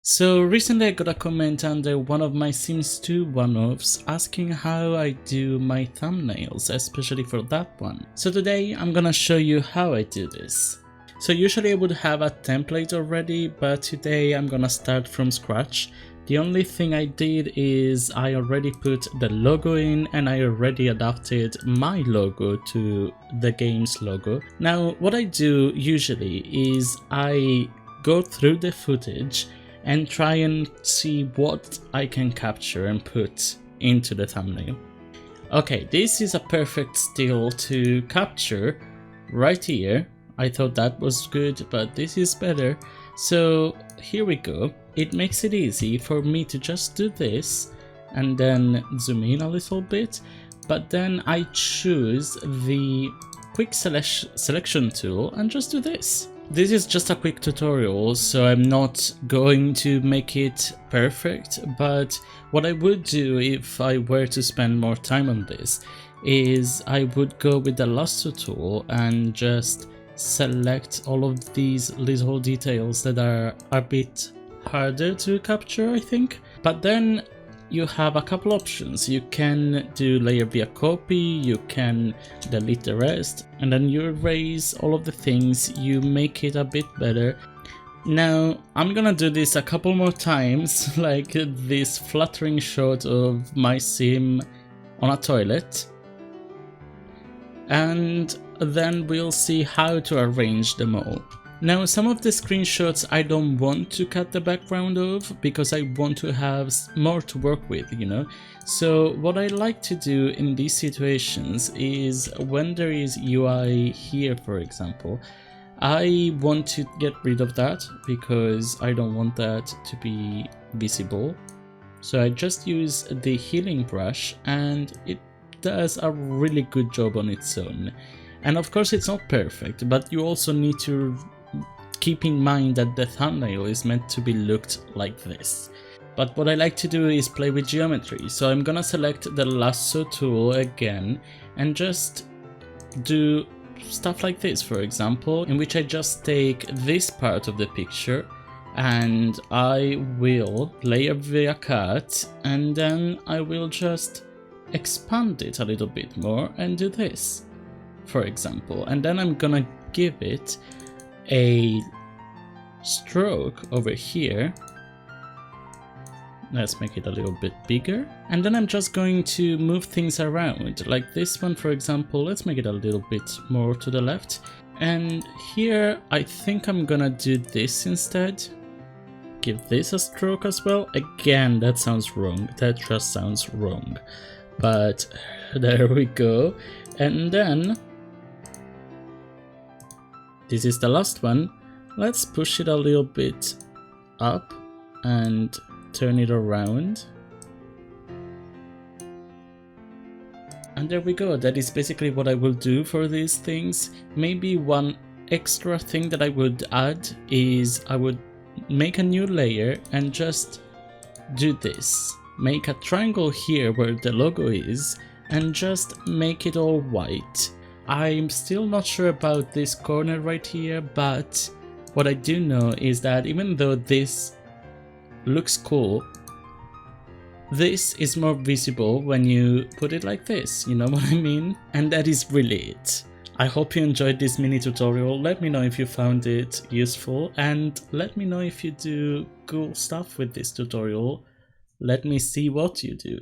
So recently I got a comment under one of my Sims 2 one-offs asking how I do my thumbnails, especially for that one. So today I'm gonna show you how I do this. So usually I would have a template already, but today I'm gonna start from scratch. The only thing I did is I already put the logo in and I already adapted my logo to the game's logo. Now what I do usually is I go through the footage and try and see what I can capture and put into the thumbnail. Okay, this is a perfect still to capture right here. I thought that was good, but this is better. So here we go. It makes it easy for me to just do this and then zoom in a little bit, but then I choose the quick selection tool and just do this. This is just a quick tutorial, so I'm not going to make it perfect, but what I would do if I were to spend more time on this is I would go with the lasso tool and just select all of these little details that are a bit harder to capture, I think. But then you have a couple options. You can do layer via copy, you can delete the rest, and then you erase all of the things, you make it a bit better. Now I'm gonna do this a couple more times, like this fluttering shot of my sim on a toilet, and then we'll see how to arrange them all. Now some of the screenshots I don't want to cut the background of because I want to have more to work with, you know. So what I like to do in these situations is when there is UI here, for example, I want to get rid of that because I don't want that to be visible. So I just use the healing brush and it does a really good job on its own. And of course it's not perfect, but you also need to keep in mind that the thumbnail is meant to be looked like this. But what I like to do is play with geometry, so I'm gonna select the lasso tool again and just do stuff like this, for example, in which I just take this part of the picture and I will layer via cut, and then I will just expand it a little bit more and do this, for example, and then I'm gonna give it a stroke over here. Let's make it a little bit bigger, and then I'm just going to move things around, like this one, for example. Let's make it a little bit more to the left, and here I think I'm gonna do this instead. Give this a stroke as well. Again, that sounds wrong, that just sounds wrong, but there we go. And then this is the last one. Let's push it a little bit up and turn it around. And there we go. That is basically what I will do for these things. Maybe one extra thing that I would add is I would make a new layer and just do this. Make a triangle here where the logo is and just make it all white. I'm still not sure about this corner right here, but what I do know is that even though this looks cool, this is more visible when you put it like this, you know what I mean? And that is really it. I hope you enjoyed this mini tutorial. Let me know if you found it useful, and let me know if you do cool stuff with this tutorial. Let me see what you do.